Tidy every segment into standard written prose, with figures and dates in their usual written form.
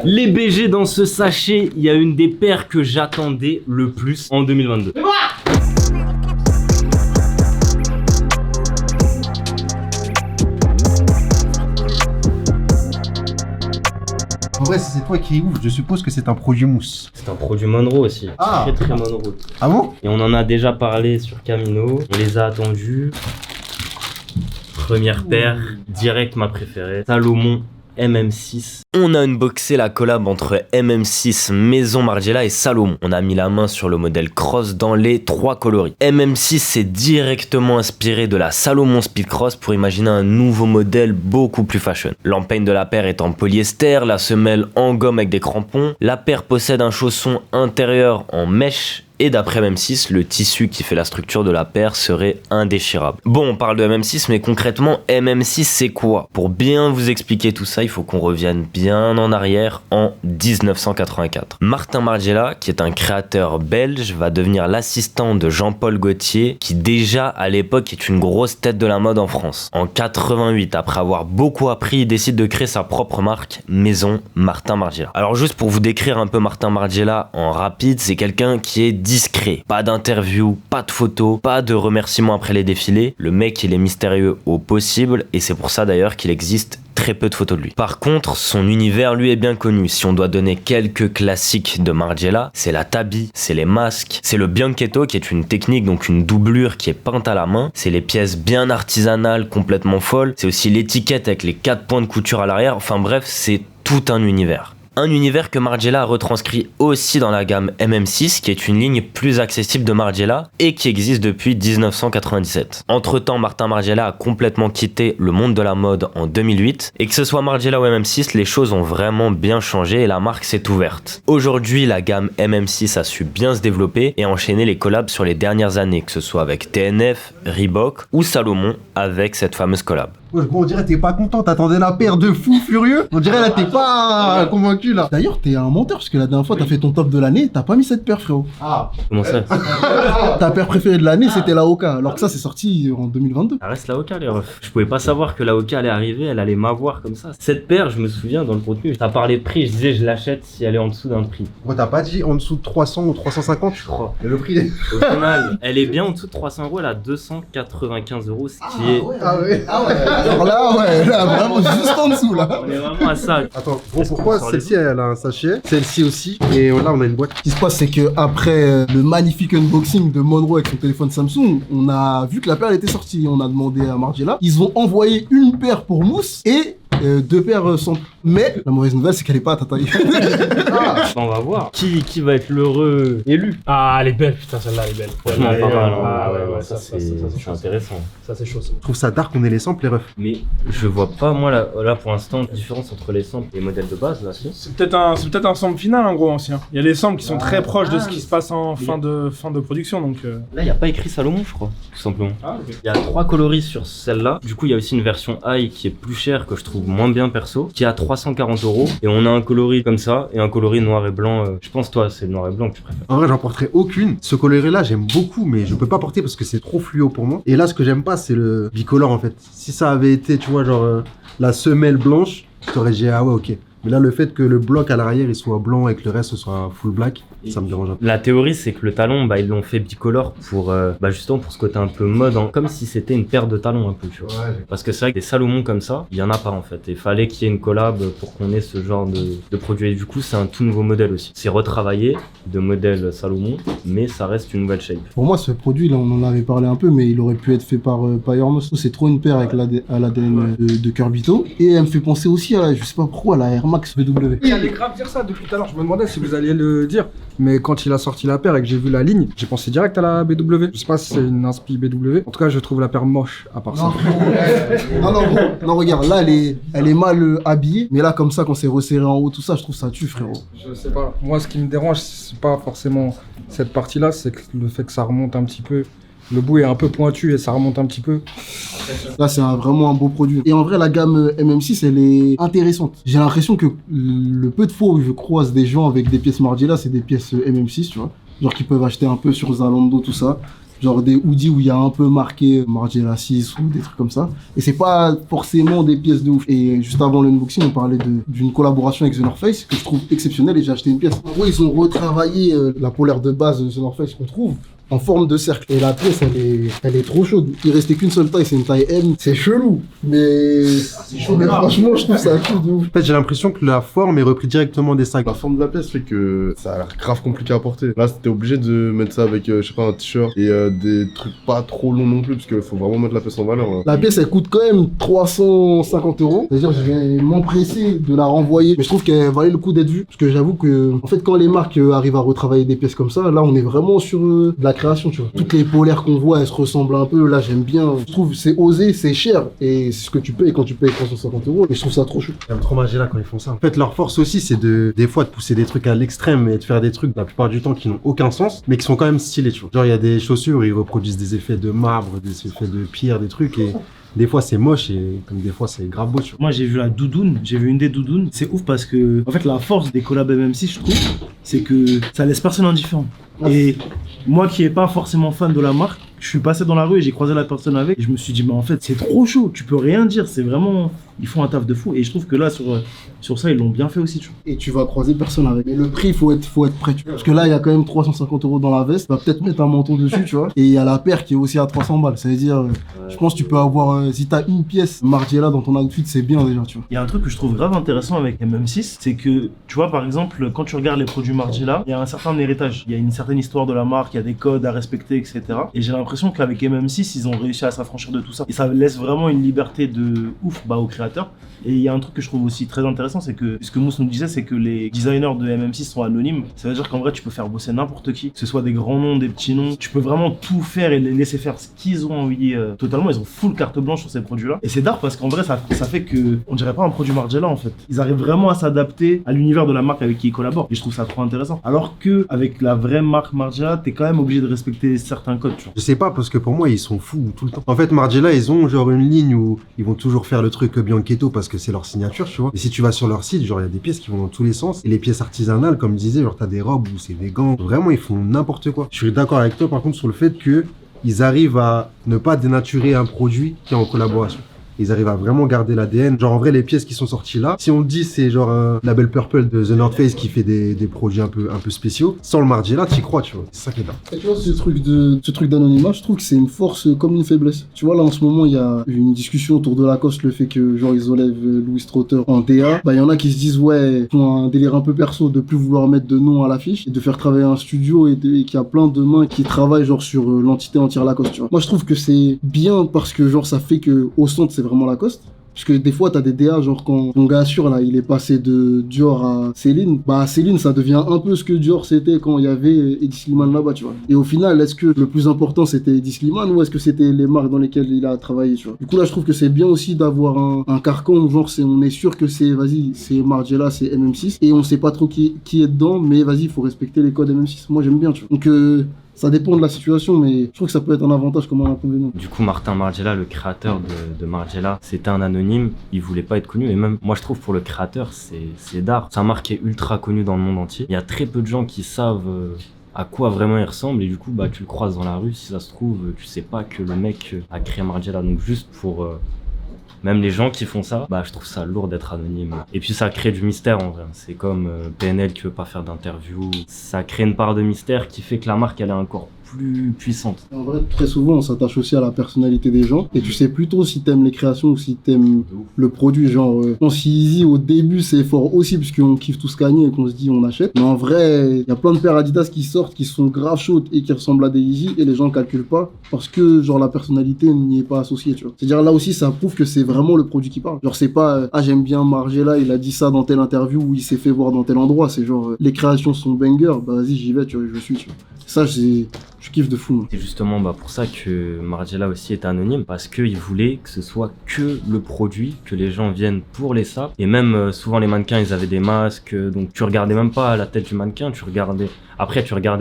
Les BG dans ce sachet, il y a une des paires que j'attendais le plus en 2022. En vrai, si c'est toi qui es ouf, je suppose que c'est un produit mousse. C'est un produit Monroe aussi. Ah. Très très Monroe. Ah bon? Et on en a déjà parlé sur Camino. On les a attendus. Première paire, direct ma préférée. Salomon MM6. On a unboxé la collab entre MM6, Maison Margiela et Salomon. On a mis la main sur le modèle Cross dans les 3 coloris. MM6 s'est directement inspiré de la Salomon Speed Cross pour imaginer un nouveau modèle beaucoup plus fashion. L'empeigne de la paire est en polyester, la semelle en gomme avec des crampons. La paire possède un chausson intérieur en mèche. Et d'après MM6, le tissu qui fait la structure de la paire serait indéchirable. Bon, on parle de MM6, mais concrètement, MM6 c'est quoi? Pour bien vous expliquer tout ça, il faut qu'on revienne bien en arrière en 1984. Martin Margiela, qui est un créateur belge, va devenir l'assistant de Jean-Paul Gaultier, qui déjà à l'époque est une grosse tête de la mode en France. En 88, après avoir beaucoup appris, il décide de créer sa propre marque, Maison Martin Margiela. Alors juste pour vous décrire un peu Martin Margiela en rapide, c'est quelqu'un qui est discret, pas d'interview, pas de photos, pas de remerciements après les défilés. Le mec il est mystérieux au possible et c'est pour ça d'ailleurs qu'il existe très peu de photos de lui. Par contre, son univers lui est bien connu. Si on doit donner quelques classiques de Margiela, c'est la tabi, c'est les masques, c'est le bianchetto qui est une technique, donc une doublure qui est peinte à la main, c'est les pièces bien artisanales, complètement folles, c'est aussi l'étiquette avec les 4 points de couture à l'arrière, enfin bref, c'est tout un univers. Un univers que Margiela a retranscrit aussi dans la gamme MM6, qui est une ligne plus accessible de Margiela et qui existe depuis 1997. Entre-temps, Martin Margiela a complètement quitté le monde de la mode en 2008 et que ce soit Margiela ou MM6, les choses ont vraiment bien changé et la marque s'est ouverte. Aujourd'hui, la gamme MM6 a su bien se développer et enchaîner les collabs sur les dernières années, que ce soit avec TNF, Reebok ou Salomon avec cette fameuse collab. Ouais, on dirait t'es pas content, t'attendais la paire de fou furieux. On dirait là t'es pas convaincu là. D'ailleurs t'es un menteur parce que la dernière fois t'as fait ton top de l'année, t'as pas mis cette paire frérot. Ah. Comment ça? Ta paire préférée de l'année c'était la Oka, alors que ça c'est sorti en 2022. Ça reste la Oka les refs. Je pouvais pas savoir que la Oka allait arriver, elle allait m'avoir comme ça. Cette paire, je me souviens dans le contenu, t'as parlé de prix, je disais je l'achète si elle est en dessous d'un prix. Bon, t'as pas dit en dessous de 300 ou 350 Je crois. Et le prix Au final, elle est bien en dessous de 300 €, elle a 295 €, ce qui est... Ah ouais. Alors là ouais, là vraiment juste en dessous là. On est vraiment à ça. Attends, bon, pourquoi celle-ci elle a un sachet, celle-ci aussi, et là on a une boîte. Ce qui se passe c'est que après le magnifique unboxing de Monroe avec son téléphone Samsung, on a vu que la paire elle était sortie, on a demandé à Margiela, ils ont envoyé une paire pour Mousse et 2 paires sans. Mais la mauvaise nouvelle c'est qu'elle est pas à ta taille. On va voir qui va être l'heureux élu. Ah, elle est belle, putain, celle-là, elle est belle. Franchement, Ouais, pas mal. ah, Ouais, ça, c'est c'est intéressant. Ça, c'est chaud, ça. Je trouve ça dark qu'on ait les samples les refs. Mais je vois pas, moi, là pour l'instant, la différence entre les samples et les modèles de base, là, si. C'est peut-être un sample final, en gros, ancien. Il y a des samples qui sont très proches de ce qui se passe en fin de production, donc... Là, il n'y a pas écrit Salomon, je crois, tout simplement. Ah, ok. Il y a 3 coloris sur celle-là. Du coup, il y a aussi une version high qui est plus chère, que je trouve moins bien perso, qui est à 340 €. Et on a un coloris comme ça, et un coloris noir et blanc. Je pense, toi, c'est le noir et blanc que tu préfères. En vrai, j'en porterai aucune. Ce coloris là, j'aime beaucoup, mais je peux pas porter parce que c'est trop fluo pour moi. Et là, ce que j'aime pas, c'est le bicolore en fait. Si ça avait été, tu vois, genre la semelle blanche, je t'aurais dit ah ouais, ok. Mais là, le fait que le bloc à l'arrière il soit blanc et que le reste ce soit full black, ça me dérange un peu. La théorie, c'est que le talon, ils l'ont fait bicolore pour, justement pour ce côté un peu mode, hein, comme si c'était une paire de talons un peu, tu vois. Ouais. Parce que c'est vrai que des Salomon comme ça, il y en a pas en fait. Et fallait qu'il y ait une collab pour qu'on ait ce genre de produit. Et du coup, c'est un tout nouveau modèle aussi. C'est retravaillé de modèle Salomon, mais ça reste une nouvelle shape. Pour moi, ce produit là, on en avait parlé un peu, mais il aurait pu être fait par Pyrmos. C'est trop une paire avec l'ADN de Curbito. Et elle me fait penser aussi à, je sais pas pourquoi, à la Air Max VW. J'allais grave dire ça depuis tout à l'heure, je me demandais si vous alliez le dire, mais quand il a sorti la paire et que j'ai vu la ligne, j'ai pensé direct à la BW. Je sais pas si c'est une inspi BW. En tout cas, je trouve la paire moche à part ça. Non, regarde, là elle est mal habillée, mais là comme ça quand c'est resserré en haut, tout ça, je trouve ça tue frérot. Je sais pas. Moi, ce qui me dérange, c'est pas forcément cette partie-là, c'est le fait que ça remonte un petit peu. Le bout est un peu pointu et ça remonte un petit peu. Là, c'est vraiment un beau produit. Et en vrai, la gamme MM6, elle est intéressante. J'ai l'impression que le peu de fois où je croise des gens avec des pièces Margiela, c'est des pièces MM6, tu vois. Genre qui peuvent acheter un peu sur Zalando, tout ça. genre des hoodies où il y a un peu marqué Margiela 6 ou des trucs comme ça. Et c'est pas forcément des pièces de ouf. Et juste avant l'unboxing, on parlait d'une collaboration avec The North Face que je trouve exceptionnelle et j'ai acheté une pièce. En gros, ils ont retravaillé la polaire de base de The North Face qu'on trouve en forme de cercle. Et la pièce, elle est trop chaude. Il restait qu'une seule taille, c'est une taille M. C'est chelou, mais franchement, je trouve ça cool de ouf. En fait, j'ai l'impression que la forme est reprise directement des sacs. La forme de la pièce fait que ça a l'air grave compliqué à porter. Là, c'était obligé de mettre ça avec, je sais pas, un t-shirt et des trucs pas trop longs non plus, parce qu'il faut vraiment mettre la pièce en valeur. Là. La pièce, elle coûte quand même 350 €. C'est-à-dire, je vais m'empresser de la renvoyer. Mais je trouve qu'elle valait le coup d'être vue. Parce que j'avoue que, en fait, quand les marques arrivent à retravailler des pièces comme ça, là, on est vraiment sur de la création, tu vois. Toutes les polaires qu'on voit, elles se ressemblent un peu. Là, j'aime bien. Je trouve c'est osé, c'est cher. Et c'est ce que tu payes quand tu payes 350 €. Et je trouve ça trop chou. J'aime trop Margiela quand ils font ça. En fait, leur force aussi, c'est des fois de pousser des trucs à l'extrême et de faire des trucs la plupart du temps qui n'ont aucun sens, mais qui sont quand même stylés, tu vois. Genre, il y a des chaussures où ils reproduisent des effets de marbre, des effets de pierre, des trucs et des fois c'est moche et comme des fois c'est grave beau, tu vois. Moi j'ai vu la doudoune, j'ai vu une des doudounes. C'est ouf parce que en fait la force des collabs MM6 je trouve, c'est que ça laisse personne indifférent. Et moi qui est pas forcément fan de la marque, je suis passé dans la rue et j'ai croisé la personne avec et je me suis dit mais en fait c'est trop chaud, tu peux rien dire, c'est vraiment, ils font un taf de fou et je trouve que là sur ça ils l'ont bien fait aussi, tu vois. Et tu vas croiser personne avec. Mais le prix, faut être prêt, tu vois. Parce que là, il y a quand même 350 € dans la veste. Tu vas peut-être mettre un manteau dessus, tu vois. Et il y a la paire qui est aussi à 300 balles. Ça veut dire, je pense que tu peux avoir, si t'as une pièce Margiela dans ton outfit, c'est bien déjà, tu vois. Il y a un truc que je trouve grave intéressant avec MM6, c'est que, tu vois, par exemple, quand tu regardes les produits Margiela, il y a un certain héritage. Il y a une certaine histoire de la marque, il y a des codes à respecter, etc. Et j'ai l'impression qu'avec MM6, ils ont réussi à s'affranchir de tout ça. Et ça laisse vraiment une liberté de ouf aux créateurs. Et il y a un truc que je trouve aussi très intéressant, c'est que, ce que Mousse nous disait, c'est que les designers de MM6 sont anonymes. Ça veut dire qu'en vrai, tu peux faire bosser n'importe qui, que ce soit des grands noms, des petits noms. Tu peux vraiment tout faire et les laisser faire ce qu'ils ont envie totalement. Ils ont full carte blanche sur ces produits-là. Et c'est d'art parce qu'en vrai, ça fait que, on dirait pas un produit Margiela en fait. Ils arrivent vraiment à s'adapter à l'univers de la marque avec qui ils collaborent. Et je trouve ça trop intéressant. Alors que, avec la vraie marque Margiela, t'es quand même obligé de respecter certains codes, tu vois. Je sais pas, parce que pour moi, ils sont fous tout le temps. En fait, Margiela, ils ont genre une ligne où ils vont toujours faire le truc Bianchetto parce que c'est leur signature, tu vois. Et si tu vas sur leur site, genre, il y a des pièces qui vont dans tous les sens. Et les pièces artisanales, comme je disais, genre, t'as des robes où c'est des gants. Vraiment, ils font n'importe quoi. Je suis d'accord avec toi, par contre, sur le fait que ils arrivent à ne pas dénaturer un produit qui est en collaboration. Ils arrivent à vraiment garder l'ADN. Genre en vrai, les pièces qui sont sorties là, si on dit c'est genre un label Purple de The North Face qui fait des produits un peu spéciaux, sans le Margiela, t'y crois, tu vois. C'est ça qui est dingue. Et tu vois, ce truc d'anonymat, je trouve que c'est une force comme une faiblesse. Tu vois, là en ce moment, il y a une discussion autour de Lacoste, le fait que genre ils enlèvent Louis Trotter en DA. Bah, il y en a qui se disent, ouais, ils ont un délire un peu perso de plus vouloir mettre de nom à l'affiche et de faire travailler un studio et qu'il y a plein de mains qui travaillent genre sur l'entité entière Lacoste, tu vois. Moi, je trouve que c'est bien parce que genre ça fait que au centre, c'est vraiment Lacoste. Parce que des fois, t'as des DA, genre quand mon gars sûr, là, il est passé de Dior à Céline, bah Céline, ça devient un peu ce que Dior c'était quand il y avait Eddie Slimane là-bas, tu vois. Et au final, est-ce que le plus important c'était Eddie Slimane ou est-ce que c'était les marques dans lesquelles il a travaillé, tu vois. Du coup, là, je trouve que c'est bien aussi d'avoir un carcan où genre on est sûr que c'est, vas-y, c'est Margiela, c'est MM6, et on sait pas trop qui est dedans, mais vas-y, il faut respecter les codes MM6. Moi, j'aime bien, tu vois. Donc, ça dépend de la situation, mais je trouve que ça peut être un avantage comme un inconvénient. Du coup, Martin Margiela, le créateur de Margiela, c'était un anonyme, il voulait pas être connu. Et même, moi je trouve pour le créateur, c'est d'art. Sa marque est ultra connue dans le monde entier. Il y a très peu de gens qui savent à quoi vraiment il ressemble. Et du coup, bah, tu le croises dans la rue, si ça se trouve, tu sais pas que le mec a créé Margiela. Donc juste pour... Même les gens qui font ça, bah je trouve ça lourd d'être anonyme. Et puis ça crée du mystère en vrai. C'est comme PNL qui veut pas faire d'interview. Ça crée une part de mystère qui fait que la marque elle est encore plus puissante. En vrai, très souvent, on s'attache aussi à la personnalité des gens. Et tu sais plutôt si t'aimes les créations ou si t'aimes le produit. Genre, je pense qu'Easy, au début, c'est fort aussi, puisqu'on kiffe tous Kanye et qu'on se dit on achète. Mais en vrai, il y a plein de paires Adidas qui sortent, qui sont grave chaudes et qui ressemblent à des Yeezy, et les gens calculent pas parce que, genre, la personnalité n'y est pas associée, tu vois. C'est-à-dire, là aussi, ça prouve que c'est vraiment le produit qui parle. Genre, c'est pas, j'aime bien Margiela, il a dit ça dans telle interview ou il s'est fait voir dans tel endroit. C'est genre, les créations sont banger, bah vas-y, j'y vais, tu vois, je suis, tu vois. Ça, je kiffe de fou. C'est justement pour ça que Margiela aussi est anonyme, parce qu'il voulait que ce soit que le produit, que les gens viennent pour les sapes. Et même souvent les mannequins ils avaient des masques, donc tu regardais même pas la tête du mannequin, tu regardais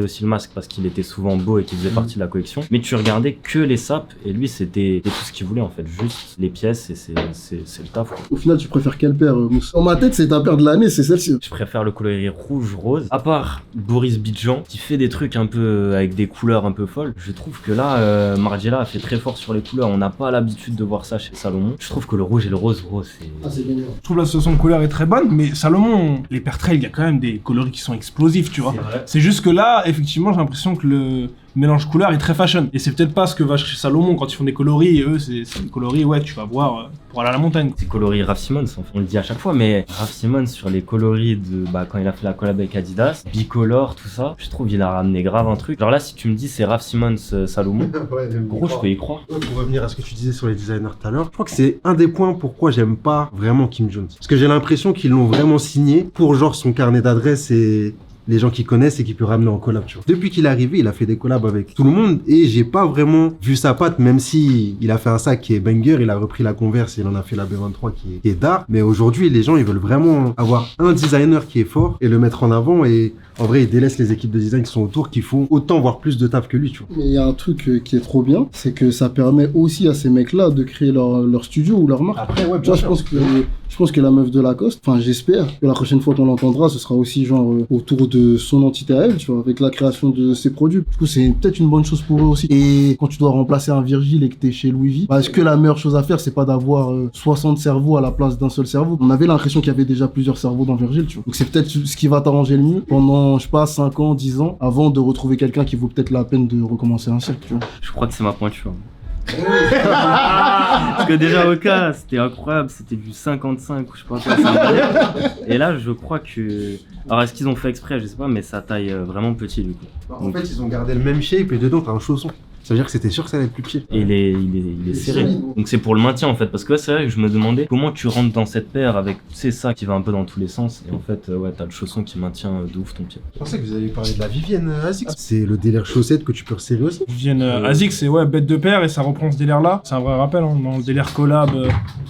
aussi le masque parce qu'il était souvent beau et qu'il faisait partie de la collection, mais tu regardais que les sapes et lui c'était tout ce qu'il voulait en fait, juste les pièces et c'est le taf quoi. Au final tu préfères quelle paire Mousse? Dans ma tête c'est ta paire de l'année, c'est celle-ci. Je préfère le coloris rouge-rose, à part Boris Bidjan qui fait des trucs un peu avec des couleurs couleurs un peu folles. Je trouve que là, Margiela a fait très fort sur les couleurs. On n'a pas l'habitude de voir ça chez Salomon. Je trouve que le rouge et le rose, gros, c'est... c'est génial. Je trouve l'association de couleurs est très bonne, mais Salomon, les paires trail, il y a quand même des coloris qui sont explosifs, tu vois. C'est juste que là, effectivement, j'ai l'impression que le mélange couleur est très fashion. Et c'est peut-être pas ce que va chercher Salomon quand ils font des coloris. Et eux, c'est des coloris, ouais, que tu vas voir pour aller à la montagne. C'est coloris Raf Simons, on le dit à chaque fois, mais Raf Simons sur les coloris de quand il a fait la collab avec Adidas, bicolore, tout ça, je trouve qu'il a ramené grave un truc. Genre là, si tu me dis c'est Raf Simons Salomon, gros, je peux y croire. Pour revenir à ce que tu disais sur les designers tout à l'heure, je crois que c'est un des points pourquoi j'aime pas vraiment Kim Jones. Parce que j'ai l'impression qu'ils l'ont vraiment signé pour genre son carnet d'adresses et les gens qui connaissent et qui peut ramener en collab, tu vois. Depuis qu'il est arrivé, il a fait des collabs avec tout le monde et j'ai pas vraiment vu sa patte, même si il a fait un sac qui est banger, il a repris la Converse, il en a fait la B23 qui est d'art. Mais aujourd'hui, les gens, ils veulent vraiment avoir un designer qui est fort et le mettre en avant, et en vrai, il délaisse les équipes de design qui sont autour, qui font autant, voire plus de taf que lui, tu vois. Mais il y a un truc qui est trop bien, c'est que ça permet aussi à ces mecs-là de créer leur studio ou leur marque. Après, ouais, Tu vois, je pense que la meuf de Lacoste, enfin j'espère que la prochaine fois qu'on l'entendra, ce sera aussi genre autour de son entité à elle, tu vois, avec la création de ses produits. Du coup, c'est peut-être une bonne chose pour eux aussi. Et quand tu dois remplacer un Virgil et que t'es chez Louis V, est-ce que la meilleure chose à faire, c'est pas d'avoir 60 cerveaux à la place d'un seul cerveau? On avait l'impression qu'il y avait déjà plusieurs cerveaux dans Virgil, tu vois. Donc c'est peut-être ce qui va t'arranger le mieux pendant, je sais pas, 5 ans, 10 ans, avant de retrouver quelqu'un qui vaut peut-être la peine de recommencer un cercle, tu vois. Je crois que c'est ma pointure. Parce que déjà au cas, c'était incroyable, c'était du 55 ou je sais pas quoi. Et là, je crois que... Alors est-ce qu'ils ont fait exprès, je sais pas, mais ça taille vraiment petit du coup. En fait, ils ont gardé le même shape et dedans, t'as un chausson. Ça veut dire que c'était sûr que ça allait être plus petit. Et il est serré. Donc c'est pour le maintien en fait. Parce que c'est vrai que je me demandais comment tu rentres dans cette paire avec, tu sais, ça qui va un peu dans tous les sens. Et en fait, ouais, t'as le chausson qui maintient de ouf ton pied. Je pensais que vous alliez parler de la Vivienne Asics. C'est le délire chaussette que tu peux resserrer aussi. Vivienne Asics, c'est ouais, bête de paire et ça reprend ce délire-là. C'est un vrai rappel, hein, dans le délire collab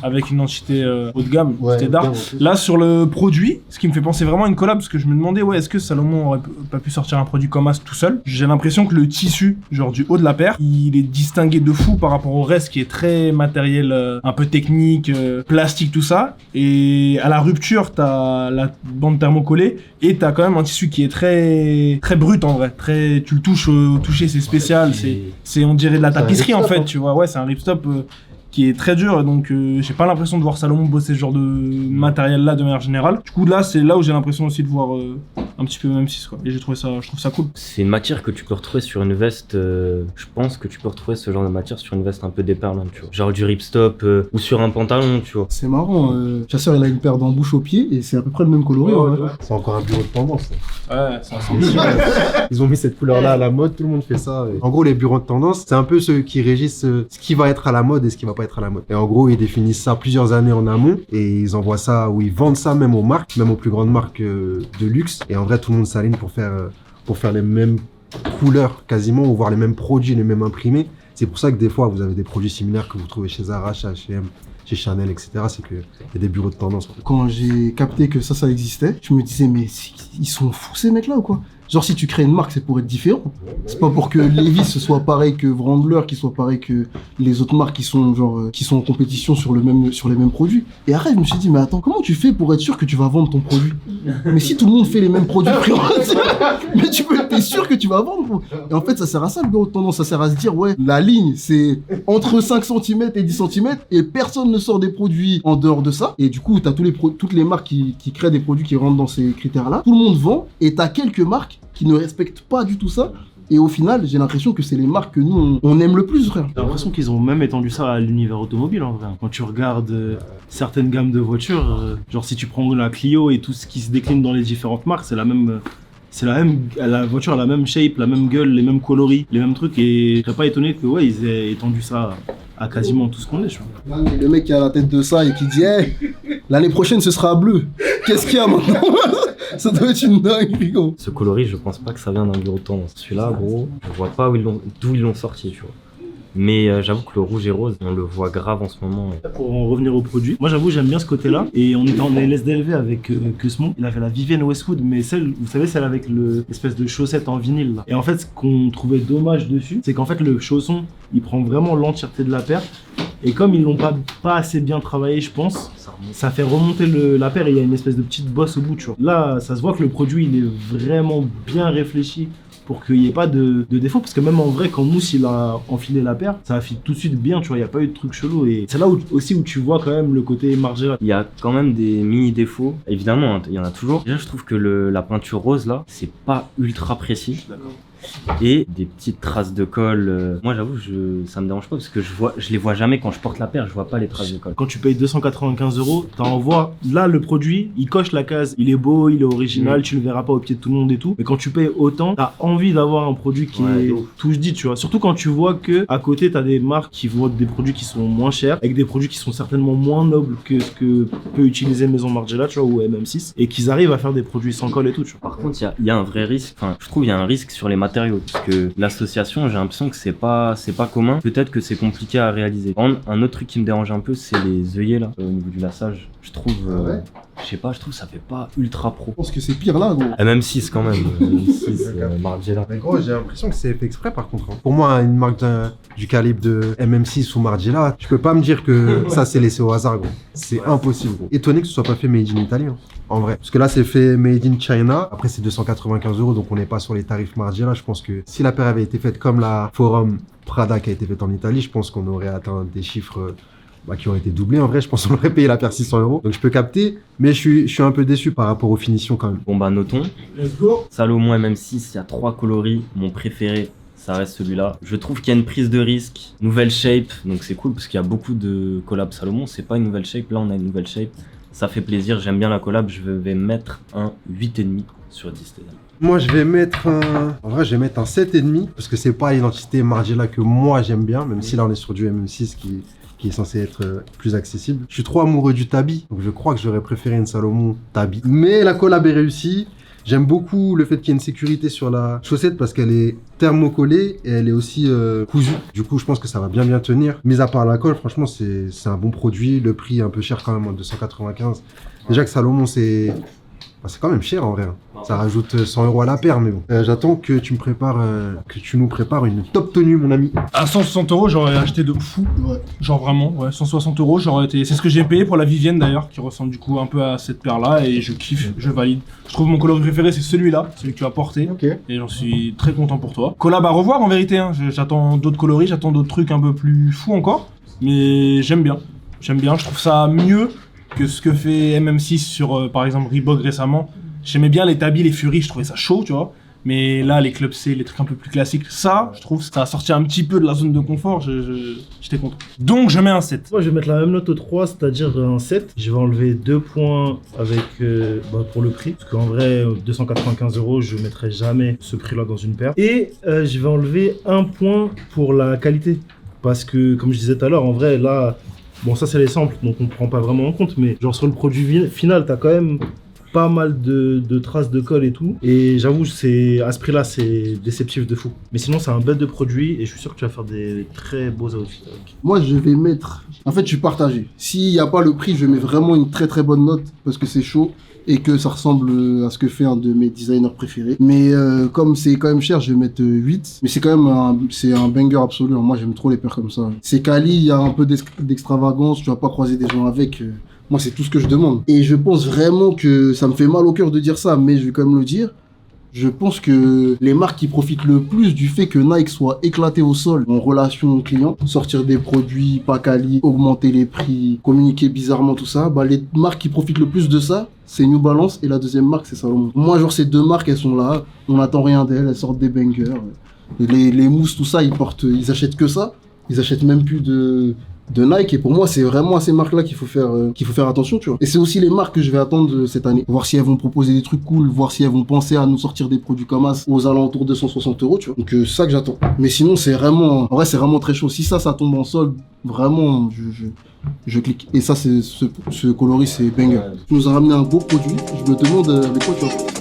avec une entité haut de gamme, c'était d'art. Là, sur le produit, ce qui me fait penser vraiment à une collab, parce que je me demandais, ouais, est-ce que Salomon aurait pas pu sortir un produit comme As tout seul? J'ai l'impression que le tissu, genre du haut de la paire, il est distingué de fou par rapport au reste qui est très matériel, un peu technique, plastique, tout ça. Et à la rupture, t'as la bande thermocollée et t'as quand même un tissu qui est très très brut en vrai. Très, tu le touches au toucher, c'est spécial, c'est on dirait de la tapisserie en fait, tu vois. Ouais, c'est un ripstop qui est très dur, donc j'ai pas l'impression de voir Salomon bosser ce genre de matériel là de manière générale. Du coup là, c'est là où j'ai l'impression aussi de voir un petit peu M6 quoi. Et je trouve ça cool. C'est une matière que tu peux retrouver sur une veste, je pense que tu peux retrouver ce genre de matière sur une veste un peu déperlante, tu vois. Genre du ripstop ou sur un pantalon, tu vois. C'est marrant, Chasseur il a une paire d'embouches au pied et c'est à peu près le même coloris. Ouais. C'est encore un bureau de tendance. Ouais, ça Ils ont mis cette couleur-là à la mode, tout le monde fait ça. En gros, les bureaux de tendance, c'est un peu ceux qui régissent ce qui va être à la mode et ce qui va pas être à la mode. Et en gros, ils définissent ça plusieurs années en amont et ils envoient ça, ou ils vendent ça même aux marques, même aux plus grandes marques de luxe. Et en vrai, tout le monde s'aligne pour faire les mêmes couleurs quasiment, ou voir les mêmes produits, les mêmes imprimés. C'est pour ça que des fois, vous avez des produits similaires que vous trouvez chez Zara, chez H&M, chez Chanel, etc. C'est qu'il y a des bureaux de tendance. Quand j'ai capté que ça existait, je me disais, mais ils sont fous ces mecs-là ou quoi? Genre, si tu crées une marque, c'est pour être différent. C'est pas pour que Levi's soit pareil que Wrangler, qui soit pareil que les autres marques qui sont en compétition sur les mêmes produits. Et après, je me suis dit, mais attends, comment tu fais pour être sûr que tu vas vendre ton produit? Mais si tout le monde fait les mêmes produits, mais t'es sûr que tu vas vendre. Et en fait, ça sert à ça, le bureau de tendance. Ça sert à se dire, ouais, la ligne, c'est entre 5 cm et 10 cm, et personne ne sort des produits en dehors de ça. Et du coup, t'as toutes les marques qui créent des produits qui rentrent dans ces critères-là. Tout le monde vend, et t'as quelques marques qui ne respectent pas du tout ça. Et au final, j'ai l'impression que c'est les marques que nous, on aime le plus, frère. J'ai l'impression qu'ils ont même étendu ça à l'univers automobile, en vrai. Quand tu regardes certaines gammes de voitures, genre si tu prends la Clio et tout ce qui se décline dans les différentes marques, c'est la même, la voiture a la même shape, la même gueule, les mêmes coloris, les mêmes trucs. Et je serais pas étonné que, ouais, ils aient étendu ça à quasiment tout ce qu'on est, je vois. Le mec qui a la tête de ça et qui dit, hey, l'année prochaine, ce sera bleu. Qu'est-ce qu'il y a maintenant? Ça doit être une dingue, gros. Ce coloris, je pense pas que ça vient d'un bureau de tendance. Celui-là, gros, je vois pas d'où ils l'ont sorti, tu vois. Mais j'avoue que le rouge et rose, on le voit grave en ce moment. Pour en revenir au produit, moi j'avoue j'aime bien ce côté-là. Et on était en LSDLV avec Cusmon. Il avait la Vivienne Westwood, mais celle, vous savez, celle avec l'espèce de chaussette en vinyle là. Et en fait, ce qu'on trouvait dommage dessus, c'est qu'en fait le chausson, il prend vraiment l'entièreté de la paire. Et comme ils l'ont pas assez bien travaillé, je pense, ça fait remonter la paire et il y a une espèce de petite bosse au bout, tu vois. Là, ça se voit que le produit, il est vraiment bien réfléchi pour qu'il n'y ait pas de défaut. Parce que même en vrai, quand Mousse il a enfilé la paire, ça a fait tout de suite bien, tu vois, il n'y a pas eu de truc chelou. Et c'est là aussi où tu vois quand même le côté Margiela. Il y a quand même des mini défauts. Évidemment, hein, il y en a toujours. Déjà, je trouve que la peinture rose là, c'est pas ultra précis. D'accord. Et des petites traces de colle. Moi, j'avoue, ça me dérange pas parce que je les vois jamais quand je porte la paire. Je vois pas les traces de colle. Quand tu payes 295 €, t'en vois. Là, le produit, il coche la case. Il est beau, il est original. Tu le verras pas au pied de tout le monde et tout. Mais quand tu payes autant, t'as envie d'avoir un produit qui est touche dit, tu vois. Surtout quand tu vois que à côté, t'as des marques qui vendent des produits qui sont moins chers, avec des produits qui sont certainement moins nobles que ce que peut utiliser Maison Margiela, tu vois, ou MM6, et qu'ils arrivent à faire des produits sans colle et tout, tu vois. Par contre, il y a un vrai risque. Enfin, je trouve il y a un risque sur les matériaux parce que l'association, j'ai l'impression que c'est pas commun. Peut-être que c'est compliqué à réaliser. Un autre truc qui me dérange un peu, c'est les œillets là au niveau du lassage. Je trouve, je sais pas, je trouve que ça fait pas ultra pro. Je pense que c'est pire là, gros. MM6 quand même. MM6, Margiela. Mais gros, j'ai l'impression que c'est fait exprès par contre. Pour moi, une marque du calibre de MM6 ou Margiela, tu peux pas me dire que ça c'est laissé au hasard, gros. C'est impossible, gros. Étonné que ce soit pas fait made in Italie, hein, en vrai. Parce que là, c'est fait made in China. Après, c'est 295 €, donc on n'est pas sur les tarifs Margiela. Je pense que si la paire avait été faite comme la Forum Prada qui a été faite en Italie, je pense qu'on aurait atteint des chiffres qui auraient été doublés. En vrai, je pense qu'on aurait payé la paire 600 €. Donc je peux capter, mais je suis un peu déçu par rapport aux finitions quand même. Bon bah notons. Let's go. Salomon MM6, il y a 3 coloris. Mon préféré, ça reste celui-là. Je trouve qu'il y a une prise de risque, nouvelle shape, donc c'est cool parce qu'il y a beaucoup de collabs Salomon. C'est pas une nouvelle shape, là on a une nouvelle shape. Ça fait plaisir, j'aime bien la collab. Je vais mettre un 8,5 sur 10. Moi, je vais mettre un 7,5 parce que c'est pas l'identité Margiela que moi j'aime bien, même si là on est sur du MM6 qui est censé être plus accessible. Je suis trop amoureux du tabi, donc je crois que j'aurais préféré une Salomon tabi. Mais la collab est réussie. J'aime beaucoup le fait qu'il y ait une sécurité sur la chaussette parce qu'elle est thermocollée et elle est aussi cousue. Du coup, je pense que ça va bien tenir. Mis à part la colle, franchement, c'est un bon produit. Le prix est un peu cher quand même, 295. Déjà que Salomon, c'est quand même cher en vrai. Ça rajoute 100 € à la paire, mais bon. J'attends que tu nous prépares une top tenue, mon ami. À 160 €, j'aurais acheté de fou. Ouais. Genre vraiment, ouais, 160 €, j'aurais été. C'est ce que j'ai payé pour la Vivienne d'ailleurs, qui ressemble du coup un peu à cette paire-là, et je kiffe, je valide. Je trouve mon coloris préféré, c'est celui-là, celui que tu as porté. Ok. Et j'en suis très content pour toi. Collab à revoir en vérité, hein. J'attends d'autres coloris, j'attends d'autres trucs un peu plus fous encore. Mais j'aime bien. Je trouve ça mieux que ce que fait MM6 sur par exemple Reebok récemment. J'aimais bien les Tabi, les Fury, je trouvais ça chaud, tu vois. Mais là, les Club C, les trucs un peu plus classiques, ça, je trouve que ça a sorti un petit peu de la zone de confort, j'étais content. Donc, je mets un 7. Moi, je vais mettre la même note au 3, c'est-à-dire un 7. Je vais enlever 2 points avec, pour le prix. Parce qu'en vrai, 295 €, je ne mettrai jamais ce prix-là dans une paire. Et je vais enlever 1 point pour la qualité. Parce que, comme je disais tout à l'heure, en vrai, là, bon, ça, c'est les samples, donc on ne prend pas vraiment en compte. Mais genre, sur le produit final, tu as quand même pas mal de traces de colle et tout. Et j'avoue, à ce prix-là, c'est déceptif de fou. Mais sinon, c'est un bête de produit et je suis sûr que tu vas faire des très beaux outfits avec. Moi, je vais mettre... En fait, je suis partagé. S'il n'y a pas le prix, je mets vraiment une très bonne note parce que c'est chaud et que ça ressemble à ce que fait un de mes designers préférés. Mais comme c'est quand même cher, je vais mettre 8. Mais c'est quand même un banger absolu. Moi, j'aime trop les paires comme ça. C'est quali, il y a un peu d'extravagance. Tu vas pas croiser des gens avec... Moi, c'est tout ce que je demande. Et je pense vraiment que ça me fait mal au cœur de dire ça, mais je vais quand même le dire. Je pense que les marques qui profitent le plus du fait que Nike soit éclaté au sol en relation client, sortir des produits pas quali, augmenter les prix, communiquer bizarrement, tout ça, les marques qui profitent le plus de ça, c'est New Balance et la deuxième marque, c'est Salomon. Moi, genre, ces deux marques, elles sont là, on n'attend rien d'elles, elles sortent des bangers. Les mousses, tout ça, ils achètent que ça. Ils achètent même plus de Nike, et pour moi c'est vraiment à ces marques là qu'il faut faire attention, tu vois. Et c'est aussi les marques que je vais attendre cette année, voir si elles vont proposer des trucs cool, voir si elles vont penser à nous sortir des produits comme ça aux alentours de 160 €, tu vois. Donc c'est ça que j'attends. Mais sinon c'est vraiment, en vrai c'est vraiment très chaud. Si ça tombe en solde, vraiment je clique. Et ça, c'est ce coloris, c'est banger. Tu nous as ramené un beau produit, je me demande avec quoi tu vas.